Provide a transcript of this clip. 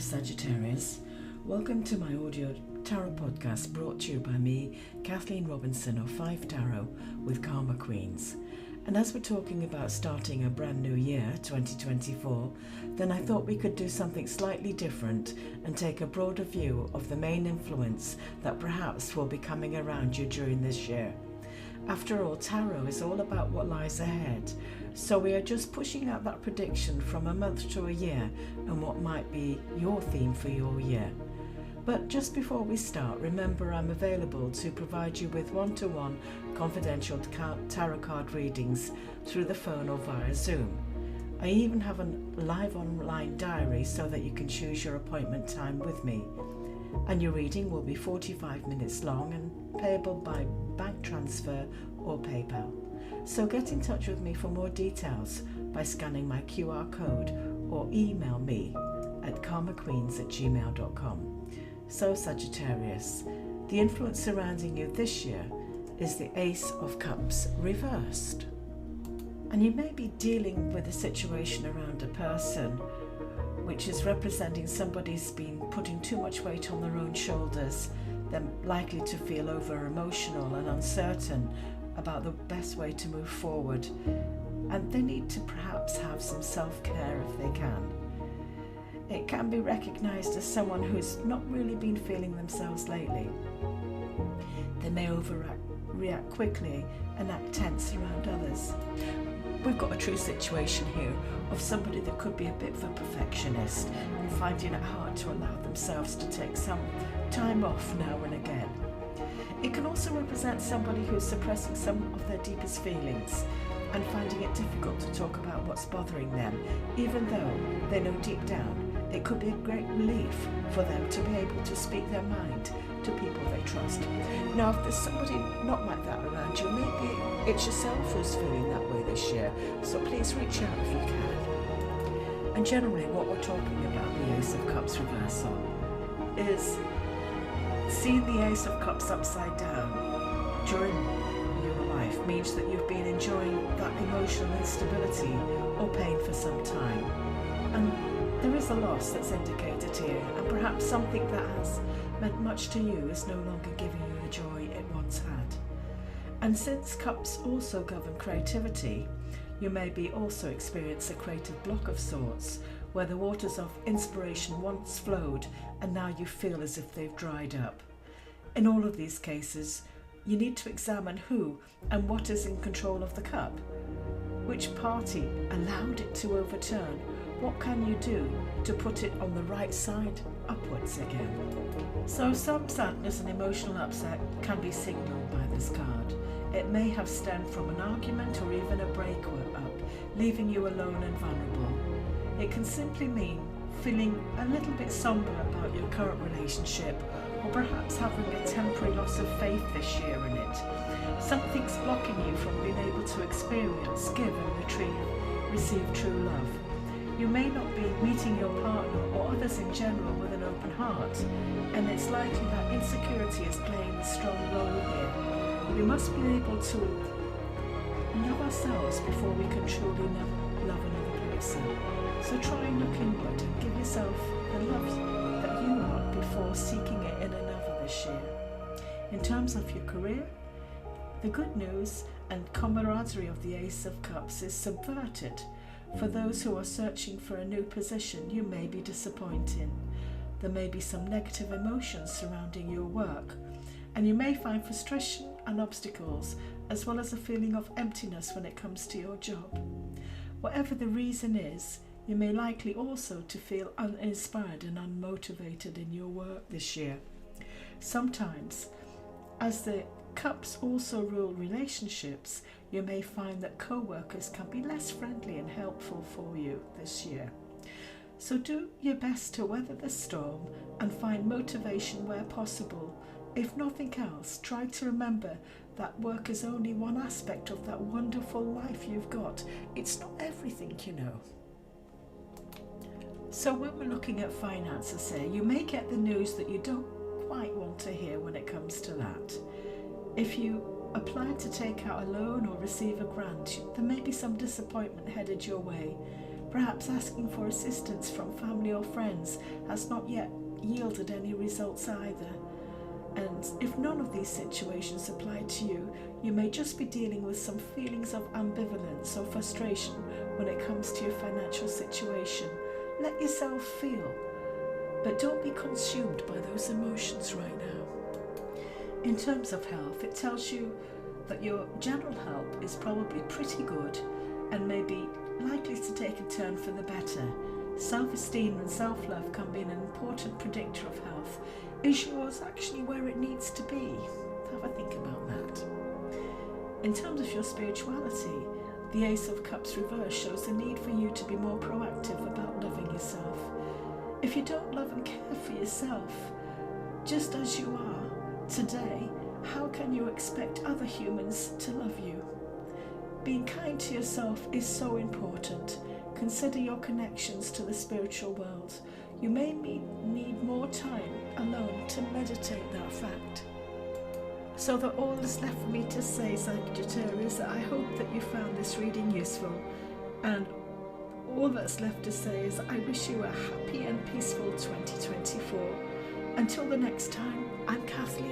Sagittarius. Welcome to my audio tarot podcast brought to you by me, Kathleen Robinson of 5 Tarot with Karma Queens. And as we're talking about starting a brand new year, 2024, then I thought we could do something slightly different and take a broader view of the main influence that perhaps will be coming around you during this year. After all, tarot is all about what lies ahead, so we are just pushing out that prediction from a month to a year and what might be your theme for your year. But just before we start, remember I'm available to provide you with one-to-one confidential tarot card readings through the phone or via Zoom. I even have a live online diary so that you can choose your appointment time with me. And your reading will be 45 minutes long and payable by bank transfer or PayPal. So get in touch with me for more details by scanning my QR code or email me at karmaqueens@gmail.com. So Sagittarius, the influence surrounding you this year is the Ace of Cups reversed. And you may be dealing with a situation around a person which is representing somebody's been putting too much weight on their own shoulders. They're likely to feel over emotional and uncertain about the best way to move forward, and they need to perhaps have some self-care if they can. It can be recognized as someone who's not really been feeling themselves lately. They may overreact quickly and act tense around others. We've got a true situation here of somebody that could be a bit of a perfectionist and finding it hard to allow themselves to take some time off now and again. It can also represent somebody who's suppressing some of their deepest feelings and finding it difficult to talk about what's bothering them, even though they know deep down it could be a great relief for them to be able to speak their mind to people they trust. Now, if there's somebody not like that around you, maybe it's yourself who's feeling that way this year, so please reach out if you can. And generally what we're talking about the Ace of Cups reversal is seeing the Ace of Cups upside down during your life means that you've been enjoying that emotional instability or pain for some time. And there is a loss that's indicated here, and perhaps something that has meant much to you is no longer giving you the joy it once had. And since cups also govern creativity, you may be also experience a creative block of sorts, where the waters of inspiration once flowed and now you feel as if they've dried up. In all of these cases, you need to examine who and what is in control of the cup. Which party allowed it to overturn? What can you do to put it on the right side upwards again? So some sadness and emotional upset can be signalled by this card. It may have stemmed from an argument or even a breakup, leaving you alone and vulnerable. It can simply mean feeling a little bit somber about your current relationship, or perhaps having a temporary loss of faith this year in it. Something's blocking you from being able to experience, give and receive true love. You may not be meeting your partner or others in general with an open heart, and it's likely that insecurity is playing a strong role here. We must be able to love ourselves before we can truly love another person. So try and look inward and give yourself the love that you want before seeking it in another this year. In terms of your career, the good news and camaraderie of the Ace of Cups is subverted. For those who are searching for a new position, you may be disappointed. There may be some negative emotions surrounding your work, and you may find frustration and obstacles, as well as a feeling of emptiness when it comes to your job. Whatever the reason is, you may likely also to feel uninspired and unmotivated in your work this year. Sometimes, as the Cups also rule relationships, you may find that co-workers can be less friendly and helpful for you this year. So do your best to weather the storm and find motivation where possible. If nothing else, try to remember that work is only one aspect of that wonderful life you've got. It's not everything, you know. So when we're looking at finances here, you may get the news that you don't quite want to hear when it comes to that. If you apply to take out a loan or receive a grant, there may be some disappointment headed your way. Perhaps asking for assistance from family or friends has not yet yielded any results either. And if none of these situations apply to you, you may just be dealing with some feelings of ambivalence or frustration when it comes to your financial situation. Let yourself feel, but don't be consumed by those emotions right now. In terms of health, it tells you that your general health is probably pretty good and may be likely to take a turn for the better. Self-esteem and self-love can be an important predictor of health. Is yours actually where it needs to be? Have a think about that. In terms of your spirituality, the Ace of Cups reverse shows the need for you to be more proactive about loving yourself. If you don't love and care for yourself, just as you are today, how can you expect other humans to love you? Being kind to yourself is so important. Consider your connections to the spiritual world. You may need more time alone to meditate that fact. So that all is left for me to say, Sagittarius, that I hope that you found this reading useful, and all that's left to say is I wish you a happy and peaceful 2024. Until the next time, I'm Kathleen.